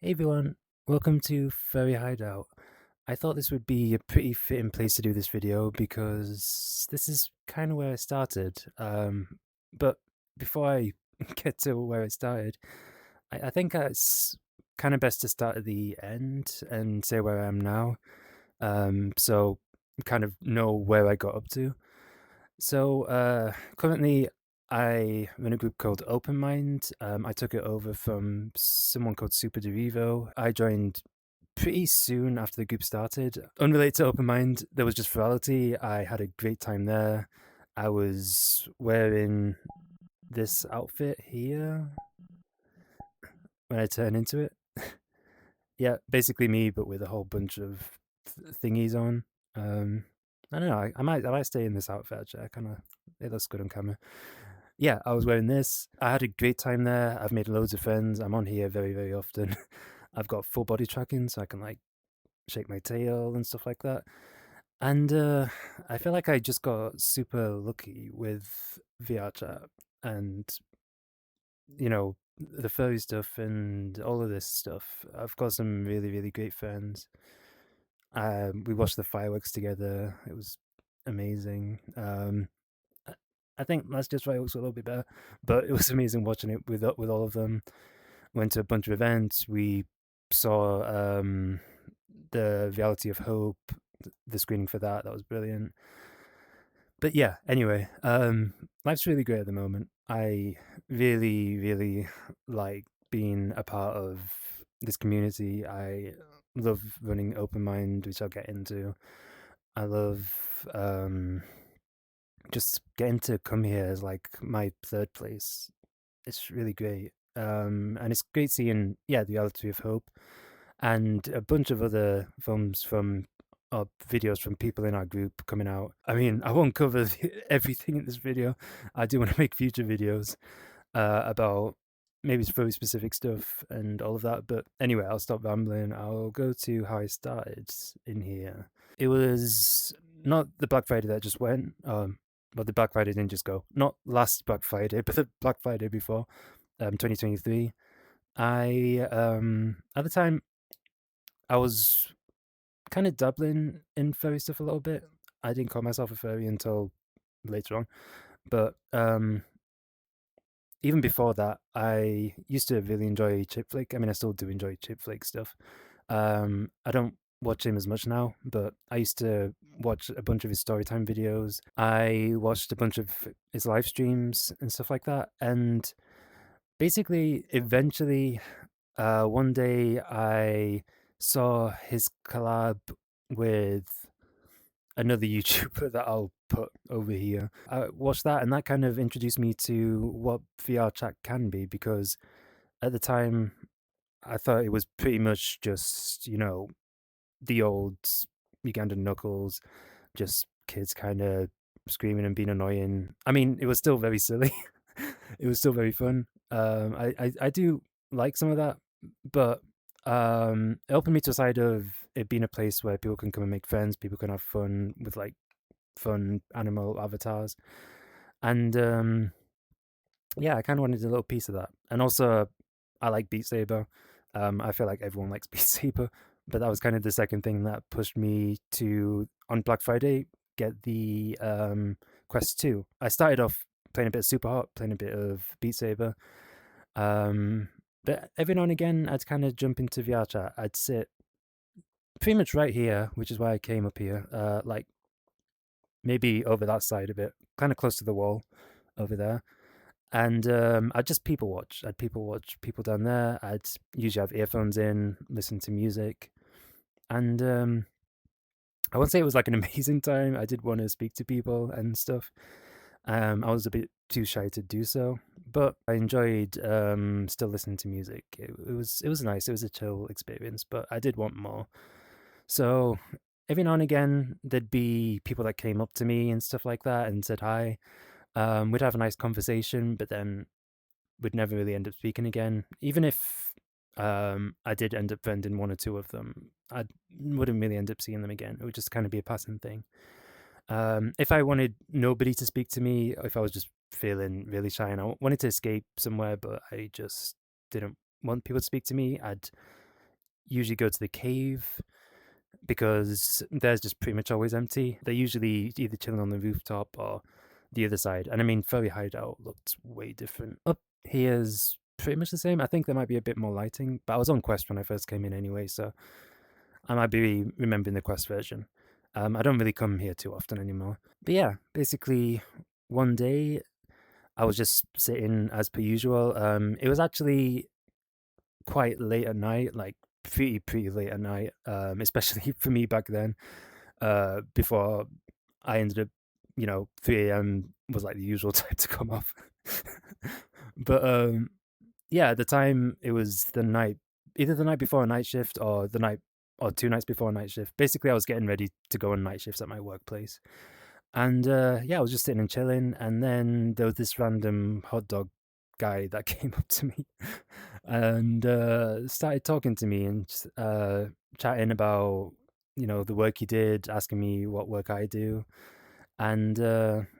Hey everyone, welcome to Furry Hideout. I thought this would be a pretty fitting place to do this video because this is kind of where I started. But before I get to where I started, I think it's kind of best to start at the end and say where I am now. So kind of know where I got up to. So currently I run a group called OpenMind. I took it over from someone called Super Derivo. I joined pretty soon after the group started. Unrelated to OpenMind, there was just virality. I had a great time there. I was wearing this outfit here when I turned into it. Yeah, basically me, but with a whole bunch of thingies on. Um, I don't know. I might stay in this outfit. Actually, it looks good on camera. Yeah, I was wearing this. I had a great time there. I've made loads of friends. I'm on here very, very often. I've got full body tracking, so I can like shake my tail and stuff like that. And I feel like I just got super lucky with VR chat and the furry stuff and all of this stuff. I've got some really, really great friends. We watched the fireworks together. It was amazing. I I think Last Just Fireworks were a little bit better, but it was amazing watching it with all of them. Went to a bunch of events. We saw the Reality of Hope, the screening for that. That was brilliant. But yeah, anyway, life's really great at the moment. I really, really like being a part of this community. I love running Open Mind, which I'll get into. I love just getting to come here as like my third place. It's really great. And it's great seeing, yeah, the Reality of Hope and a bunch of other films from videos from people in our group coming out. I mean, I won't cover everything in this video. I do want to make future videos about maybe it's very specific stuff and all of that. But anyway, I'll stop rambling. I'll go to how I started in here. It was not the Black Friday that just went. Well, the Black Friday didn't just go. Not last Black Friday, but the Black Friday before, 2023. I at the time I was kind of dabbling in furry stuff a little bit. I didn't call myself a furry until later on, but even before that, I used to really enjoy Chip Flick. I mean, I still do enjoy Chip Flick stuff. I don't watch him as much now, but I used to watch a bunch of his storytime videos. I watched a bunch of his live streams and stuff like that. And basically, eventually, one day I saw his collab with another YouTuber that I'll put over here. I watched that, and that kind of introduced me to what VR chat can be, because at the time I thought it was pretty much just, the old Ugandan knuckles, just kids kind of screaming and being annoying. I mean, it was still very silly. It was still very fun. I do like some of that, but it opened me to a side of it being a place where people can come and make friends, people can have fun with like fun animal avatars, and yeah, I kind of wanted a little piece of that. And also, I like Beat Saber. I feel like everyone likes Beat Saber, but that was kind of the second thing that pushed me to, on Black Friday, get the Quest 2. I started off playing a bit of Super Hot, playing a bit of Beat Saber. But every now and again, I'd kind of jump into VR chat. I'd sit pretty much right here, which is why I came up here, like maybe over that side of it, kind of close to the wall over there. And I'd just people watch. I'd people watch people down there. I'd usually have earphones in, listen to music. And I won't say it was like an amazing time. I did want to speak to people and stuff. I was a bit too shy to do so, but I enjoyed still listening to music. It was nice. It was a chill experience, but I did want more. So every now and again, there'd be people that came up to me and stuff like that and said hi. We'd have a nice conversation, but then we'd never really end up speaking again. Even if I did end up friending one or two of them, I wouldn't really end up seeing them again. It would just kind of be a passing thing. If I wanted nobody to speak to me, if I was just feeling really shy and I wanted to escape somewhere, but I just didn't want people to speak to me, I'd usually go to the cave because there's just pretty much always empty. They're usually either chilling on the rooftop or the other side. And I mean, furry hideout looked way different. Up here's pretty much the same. I think there might be a bit more lighting, but I was on Quest when I first came in anyway, so I might be remembering the Quest version. I don't really come here too often anymore. But yeah, basically, one day I was just sitting as per usual. It was actually quite late at night, like pretty late at night, especially for me back then. Before I ended up, 3 a.m. was like the usual time to come off. But yeah, at the time it was the night, either the night before a night shift or the night or 2 nights before a night shift. Basically, I was getting ready to go on night shifts at my workplace, and yeah, I was just sitting and chilling, and then there was this random hot dog guy that came up to me and started talking to me and chatting about the work he did, asking me what work I do, and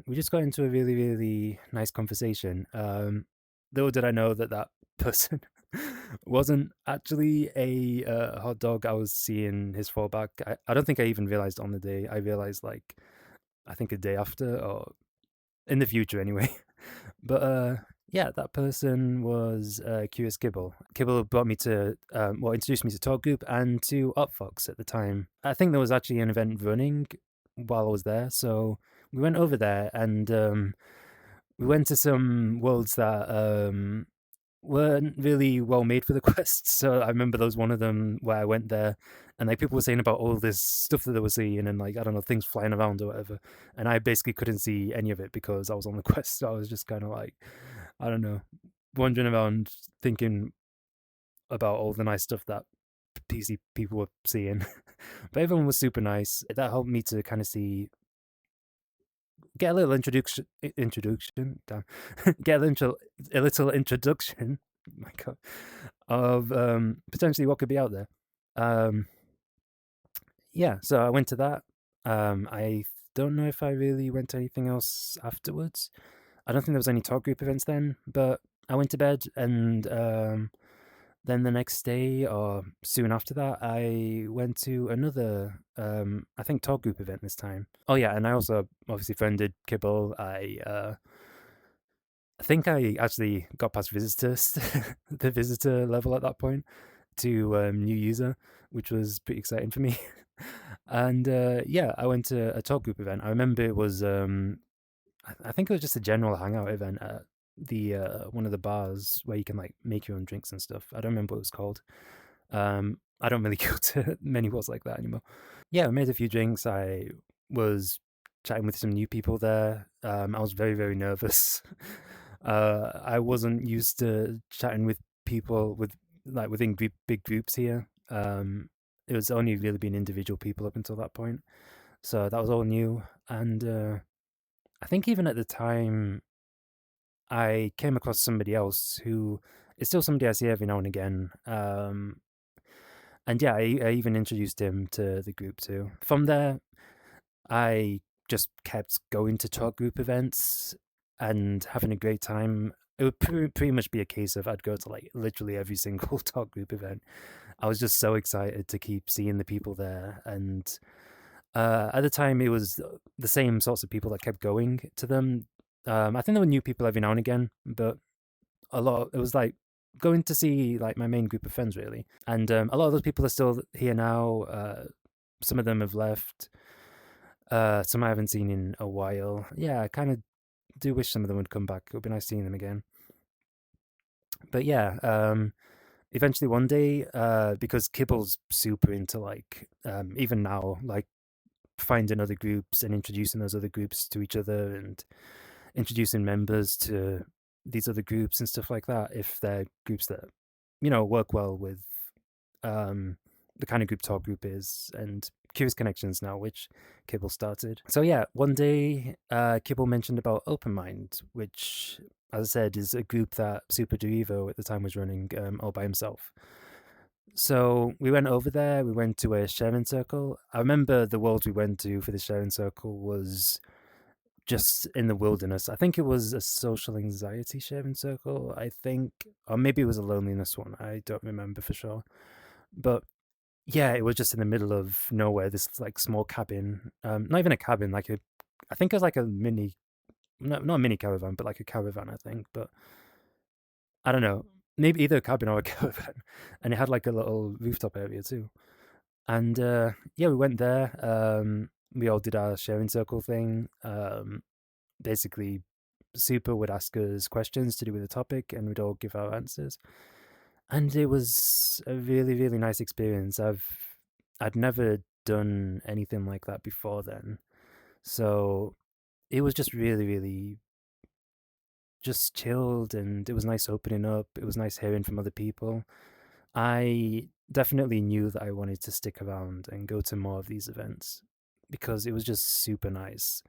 we just got into a really nice conversation. Little did I know that that person wasn't actually a hot dog. I was seeing his fallback. I don't think I even realized on the day. I realized like I think a day after or in the future anyway. But yeah, that person was Curious Kibble. Kibble brought me to, introduced me to Talk Group and to Upfox at the time. I think there was actually an event running while I was there, so we went over there and we went to some worlds that weren't really well made for the quests. So I remember there was one of them where I went there and like people were saying about all this stuff that they were seeing and like I don't know, things flying around or whatever. And I basically couldn't see any of it because I was on the quest. So I was just kind of like, I don't know, wandering around thinking about all the nice stuff that PC people were seeing. But everyone was super nice. That helped me to kind of see, get a little introduction, damn, get a little introduction. My God, of potentially what could be out there. Um, yeah, so I went to that. I don't know if I really went to anything else afterwards. I don't think there was any talk group events then, but I went to bed and then the next day or soon after that, I went to another, I think talk group event this time. Oh yeah, and I also obviously friended Kibble. I think I actually got past visitors, the visitor level at that point to new user, which was pretty exciting for me. And yeah, I went to a talk group event. I remember it was, I think it was just a general hangout event at the one of the bars where you can like make your own drinks and stuff. I don't remember what it was called. I don't really go to many bars like that anymore. Yeah, I made a few drinks. I was chatting with some new people there. I was very nervous. I wasn't used to chatting with people with like within big groups here. It was only really been individual people up until that point, so that was all new. And I think even at the time, I came across somebody else who is still somebody I see every now and again. And yeah, I even introduced him to the group too. From there, I just kept going to talk group events and having a great time. It would pretty much be a case of I'd go to like literally every single talk group event. I was just so excited to keep seeing the people there. And at the time, it was the same sorts of people that kept going to them. I think there were new people every now and again, but it was like going to see like my main group of friends really. And a lot of those people are still here now. Some of them have left. Some I haven't seen in a while. Yeah, I kind of do wish some of them would come back. It would be nice seeing them again. But yeah, eventually one day, because Kibble's super into like, even now, like finding other groups and introducing those other groups to each other and introducing members to these other groups and stuff like that, if they're groups that, work well with the kind of group Talk Group is, and Curious Connections now, which Kibble started. So yeah, one day Kibble mentioned about OpenMind, which, as I said, is a group that Super Duevo at the time was running all by himself. So we went over there. We went to a sharing circle. I remember the world we went to for the sharing circle was just in the wilderness. I think it was a social anxiety sharing circle. I think, or maybe it was a loneliness one. I don't remember for sure. But Yeah, it was just in the middle of nowhere, this, like, small cabin, not even a cabin, like a I think it was like a mini no, not a mini caravan, but like a caravan, I think, but I don't know, maybe either a cabin or a caravan, and it had, like, a little rooftop area too, and, yeah, we went there, we all did our sharing circle thing, basically, Super would ask us questions to do with the topic, and we'd all give our answers. And it was a really, really nice experience. I'd never done anything like that before then. So it was just really, really just chilled, and it was nice opening up. It was nice hearing from other people. I definitely knew that I wanted to stick around and go to more of these events because it was just super nice.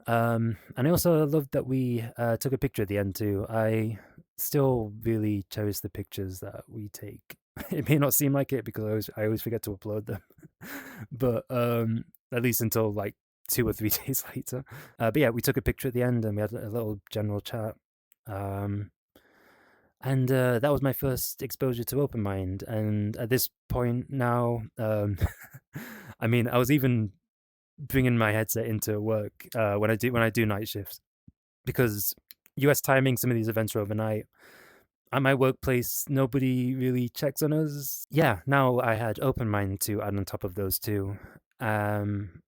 And I also loved that we took a picture at the end too. I still really cherish the pictures that we take. It may not seem like it because I always forget to upload them, but at least until like 2 or 3 days later. But yeah, we took a picture at the end and we had a little general chat. Um, and that was my first exposure to OpenMind. And at this point now, I mean, I was even bringing my headset into work when I do night shifts because US timing, some of these events are overnight. At my workplace, nobody really checks on us. Yeah, now I had open mind to add on top of those two. Um,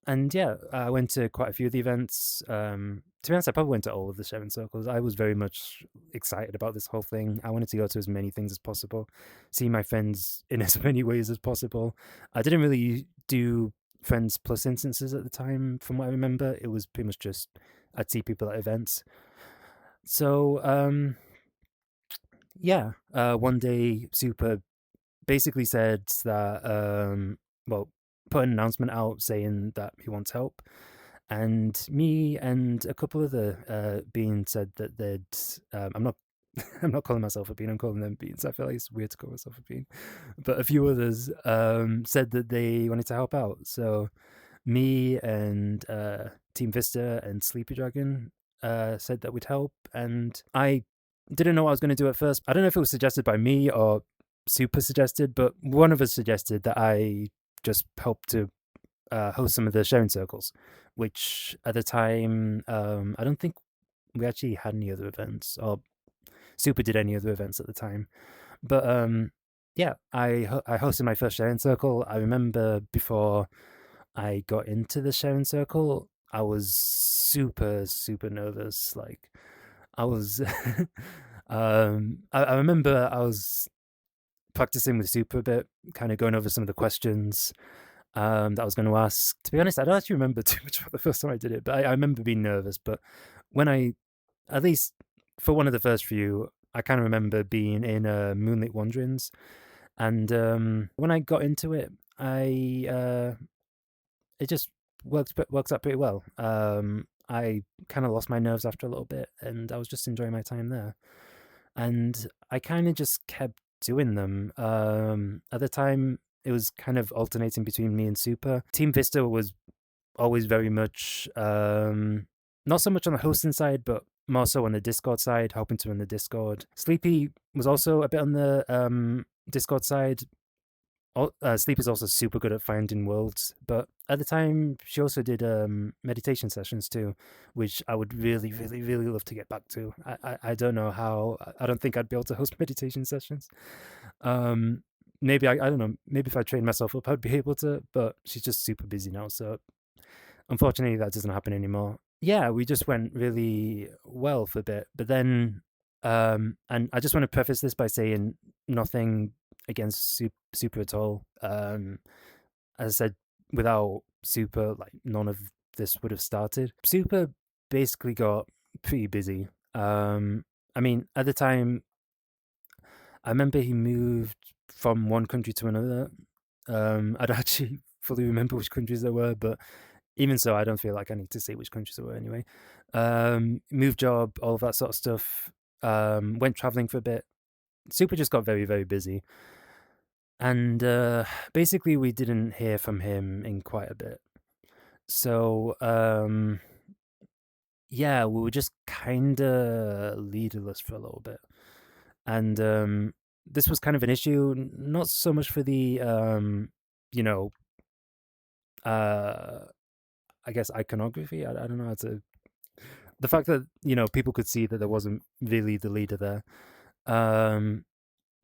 and yeah, I went to quite a few of the events. To be honest, I probably went to all of the sharing circles. I was very much excited about this whole thing. I wanted to go to as many things as possible, see my friends in as many ways as possible. I didn't really do friends plus instances at the time, from what I remember. It was pretty much just I'd see people at events. So yeah, one day Super basically said that well, put an announcement out saying that he wants help, and me and a couple of the beans said that they'd I'm not I'm not calling myself a bean, I'm calling them beans. I feel like it's weird to call myself a bean. But a few others said that they wanted to help out. So me and Team Vista and Sleepy Dragon said that would help, and I didn't know what I was going to do at first. I don't know if it was suggested by me or Super suggested, but one of us suggested that I just help to host some of the sharing circles, which at the time I don't think we actually had any other events or Super did any other events at the time. But yeah, I hosted my first sharing circle. I remember before I got into the sharing circle, I was super, super nervous. Like, I was, I remember I was practicing with Super a bit, kind of going over some of the questions that I was going to ask. To be honest, I don't actually remember too much about the first time I did it, but I remember being nervous. But when at least for one of the first few, I kind of remember being in Moonlit Wanderings. And when I got into it, it just works out pretty well. I kind of lost my nerves after a little bit, and I was just enjoying my time there. And I kind of just kept doing them. At the time, it was kind of alternating between me and Super. Team Vista was always very much not so much on the hosting side, but more so on the Discord side, helping to run the Discord. Sleepy was also a bit on the Discord side. Sleep is also super good at finding worlds, but at the time she also did meditation sessions too, which I would really, really, really love to get back to. I don't know how. I don't think I'd be able to host meditation sessions. Maybe I don't know. Maybe if I trained myself up, I'd be able to. But she's just super busy now, so unfortunately that doesn't happen anymore. Yeah, we just went really well for a bit, but then and I just want to preface this by saying nothing against Super at all. As I said, without Super, like none of this would have started. Super basically got pretty busy. I mean, at the time, I remember he moved from one country to another. I don't actually fully remember which countries there were, but even so, I don't feel like I need to say which countries there were anyway. Moved job, all of that sort of stuff. Went traveling for a bit. Super just got very, very busy. And basically, we didn't hear from him in quite a bit. So, yeah, we were just kind of leaderless for a little bit. And this was kind of an issue, not so much for the you know, uh I guess iconography. I don't know how to, the fact that people could see that there wasn't really the leader there, um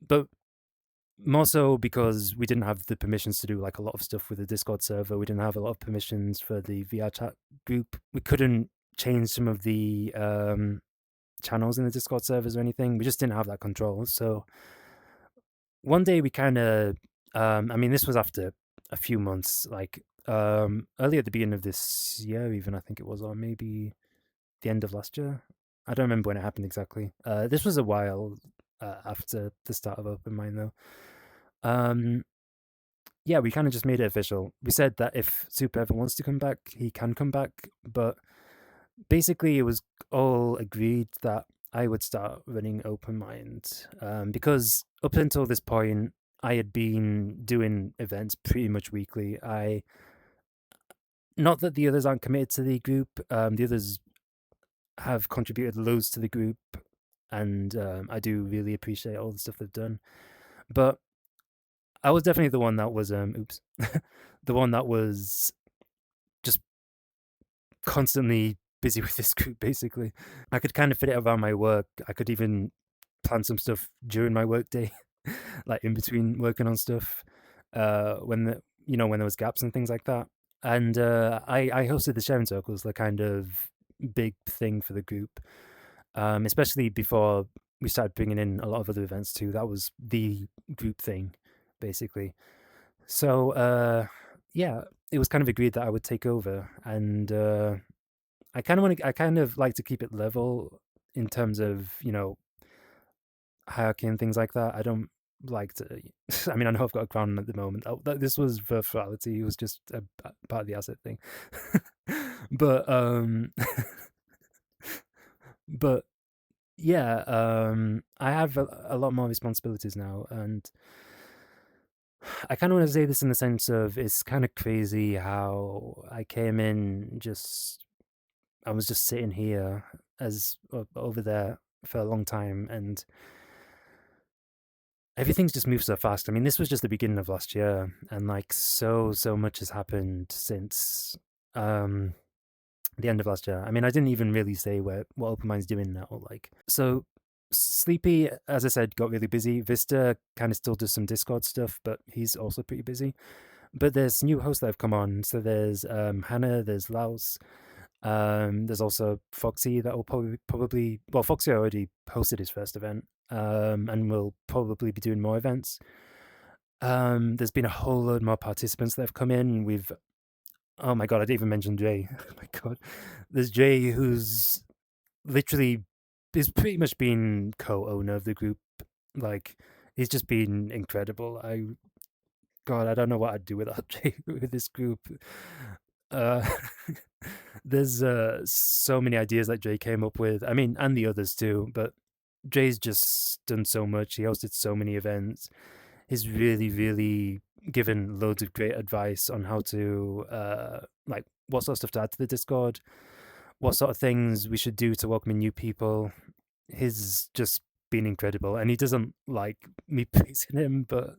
but more so because we didn't have the permissions to do like a lot of stuff with the Discord server. We didn't have a lot of permissions for the VR chat group. We couldn't change some of the channels in the Discord servers or anything. We just didn't have that control. So one day we kind of, I mean, this was after a few months, like early at the beginning of this year, even I think it was, or maybe the end of last year. I don't remember when it happened exactly. This was a while after the start of OpenMind, though. Um, yeah, we kind of just made it official. We said that if Super ever wants to come back, he can come back. But basically, it was all agreed that I would start running OpenMind because up until this point, I had been doing events pretty much weekly. Not that the others aren't committed to the group. The others have contributed loads to the group, and I do really appreciate all the stuff they've done. But I was definitely the one that was oops, the one that was just constantly busy with this group. Basically, I could kind of fit it around my work. I could even plan some stuff during my work day, like in between working on stuff, when when there was gaps and things like that. And I hosted the sharing circles, the kind of big thing for the group, especially before we started bringing in a lot of other events too. That was the group thing, basically. So yeah, it was kind of agreed that I would take over, and I kind of like to keep it level in terms of hierarchy and things like that. I don't like to. I mean, I know I've got a crown at the moment. This was virtuality. It was just a part of the asset thing, but but yeah, I have a lot more responsibilities now, and I kind of want to say this in the sense of it's kind of crazy how I came in just I was just sitting here as over there for a long time, and everything's just moved so fast. I mean, this was just the beginning of last year, and like so much has happened since um the end of last year. I mean, I didn't even really say what OpenMind's doing now. Like, so Sleepy, as I said, got really busy. Vista kind of still does some Discord stuff, but he's also pretty busy. But there's new hosts that have come on. So there's Hannah, there's Laos, there's also Foxy that will probably well, Foxy already hosted his first event, and will probably be doing more events. There's been a whole load more participants that have come in. We've Oh my god, I didn't even mention Jay. Oh my god, there's Jay who's literally he's pretty much been co-owner of the group. Like he's just been incredible. I don't know what I'd do without Jay with this group. Uh, there's so many ideas that Jay came up with. I mean, and the others too. But Jay's just done so much. He hosted so many events. He's really given loads of great advice on how to like what sort of stuff to add to the Discord, what sort of things we should do to welcome in new people. He's just been incredible, and he doesn't like me praising him, but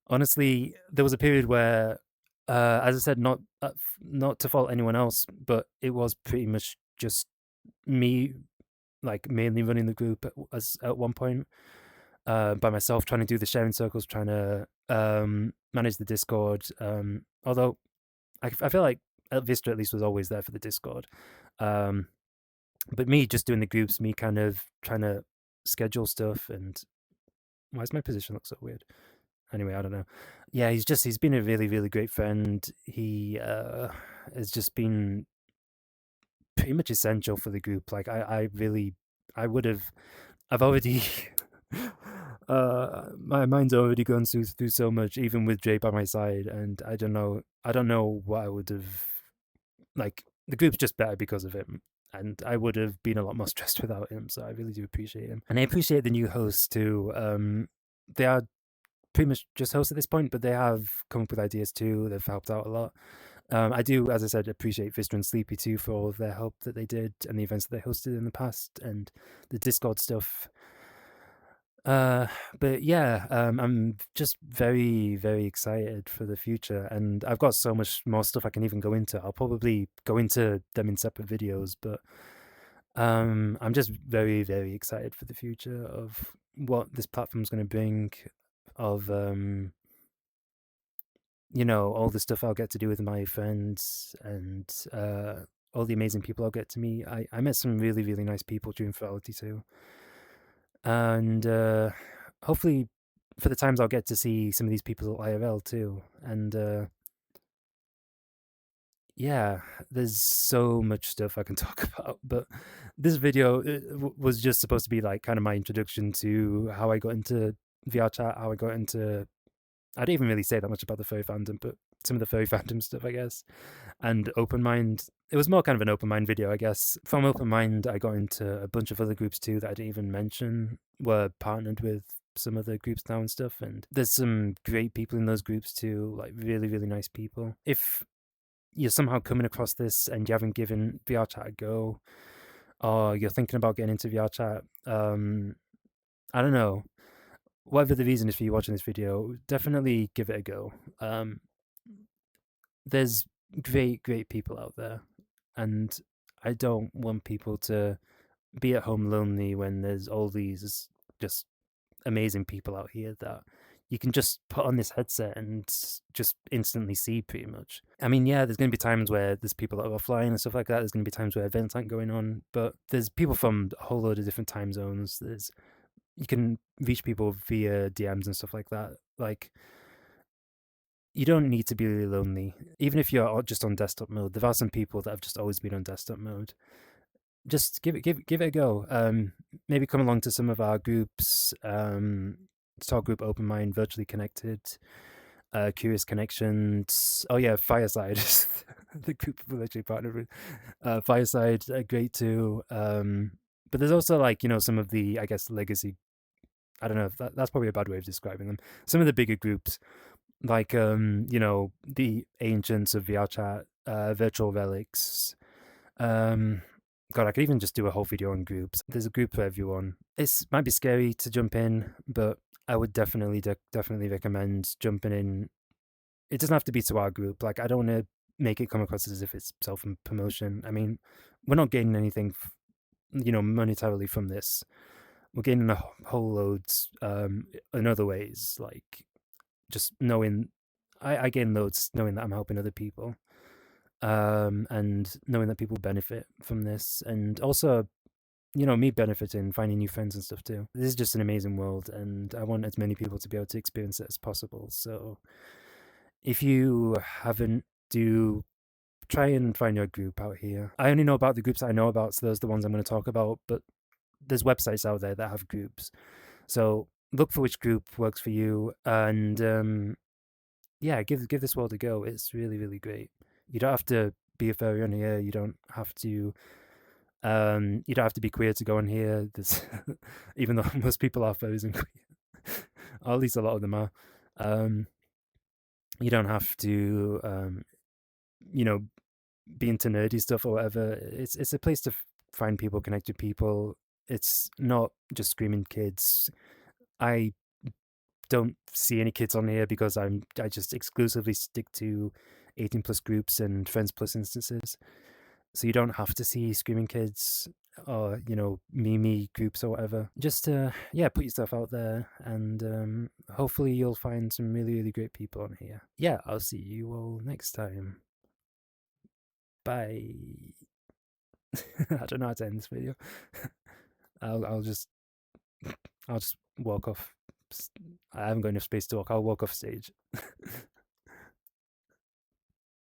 honestly, there was a period where, as I said, not to fault anyone else, but it was pretty much just me, like mainly running the group as at one point, by myself, trying to do the sharing circles, trying to manage the Discord. Although I feel like Vista at least was always there for the Discord, um, but me just doing the groups, me kind of trying to schedule stuff. And why does my position look so weird? Anyway, I don't know. Yeah, he's been a really great friend. He has just been pretty much essential for the group. Like I really I would have I've already my mind's already gone through so much, even with Jay by my side, and I don't know what I would have, like the group's just better because of him. And I would have been a lot more stressed without him, so I really do appreciate him. And I appreciate the new hosts too. They are pretty much just hosts at this point, but they have come up with ideas too. They've helped out a lot. I do, as I said, appreciate Vista and Sleepy too for all of their help that they did and the events that they hosted in the past and the Discord stuff. Uh, but yeah, I'm just very, very excited for the future, and I've got so much more stuff I can even go into. I'll probably go into them in separate videos, but I'm just very, very excited for the future of what this platform's going to bring, of all the stuff I'll get to do with my friends, and all the amazing people I'll get to meet. I met some really, really nice people during Fidelity too, and hopefully for the times I'll get to see some of these people IRL too. And yeah, there's so much stuff I can talk about, but this video was just supposed to be like kind of my introduction to how I got into VR chat, how I got into. I didn't even really say that much about the furry fandom, but some of the furry fandom stuff, I guess, and OpenMind. It was more kind of an OpenMind video, I guess. From OpenMind, I got into a bunch of other groups too that I didn't even mention. Were partnered with some other groups now and stuff, and there's some great people in those groups too, like really, really nice people. If you're somehow coming across this and you haven't given VR chat a go, or you're thinking about getting into VR chat, I don't know. Whatever the reason is for you watching this video, definitely give it a go. There's great, great people out there, and I don't want people to be at home lonely when there's all these just amazing people out here that you can just put on this headset and just instantly see pretty much. I mean, yeah, there's going to be times where there's people that are offline and stuff like that. There's going to be times where events aren't going on, but there's people from a whole load of different time zones. You can reach people via DMs and stuff like that. Like, you don't need to be really lonely. Even if you're just on desktop mode, there are some people that have just always been on desktop mode. Just give it a go. Maybe come along to some of our groups. Talk group, OpenMind, Virtually Connected, Curious Connections. Oh yeah, Fireside, the group we're literally partnered with. Fireside, great too. But there's also like some of the, I guess, legacy. I don't know if that's probably a bad way of describing them. Some of the bigger groups, like the ancients of VR chat, virtual relics. um God, I could even just do a whole video on groups. There's a group for everyone. It might be scary to jump in, but I would definitely recommend jumping in. It doesn't have to be to our group. Like, I don't want to make it come across as if it's self promotion. I mean, we're not gaining anything monetarily from this. We're gaining a whole loads in other ways, like just knowing I gain loads knowing that I'm helping other people, and knowing that people benefit from this, and also me benefiting, finding new friends and stuff too. This is just an amazing world, and I want as many people to be able to experience it as possible. So if you haven't, do try and find your group out here. I only know about the groups I know about, so those are the ones I'm going to talk about, but there's websites out there that have groups. So look for which group works for you, and yeah, give this world a go. It's really, really great. You don't have to be a furry on here. You don't have to be queer to go on here. There's even though most people are furries and queer, or at least a lot of them are. Um, you don't have to you know be into nerdy stuff or whatever. It's a place to find people, connect with people. It's not just screaming kids. I don't see any kids on here because I just exclusively stick to 18 plus groups and friends plus instances. So you don't have to see screaming kids or meme groups or whatever. Just yeah, put yourself out there, and hopefully you'll find some really, really great people on here. Yeah, I'll see you all next time. Bye. I don't know how to end this video. I'll just walk off. I haven't got enough space to walk. I'll walk off stage.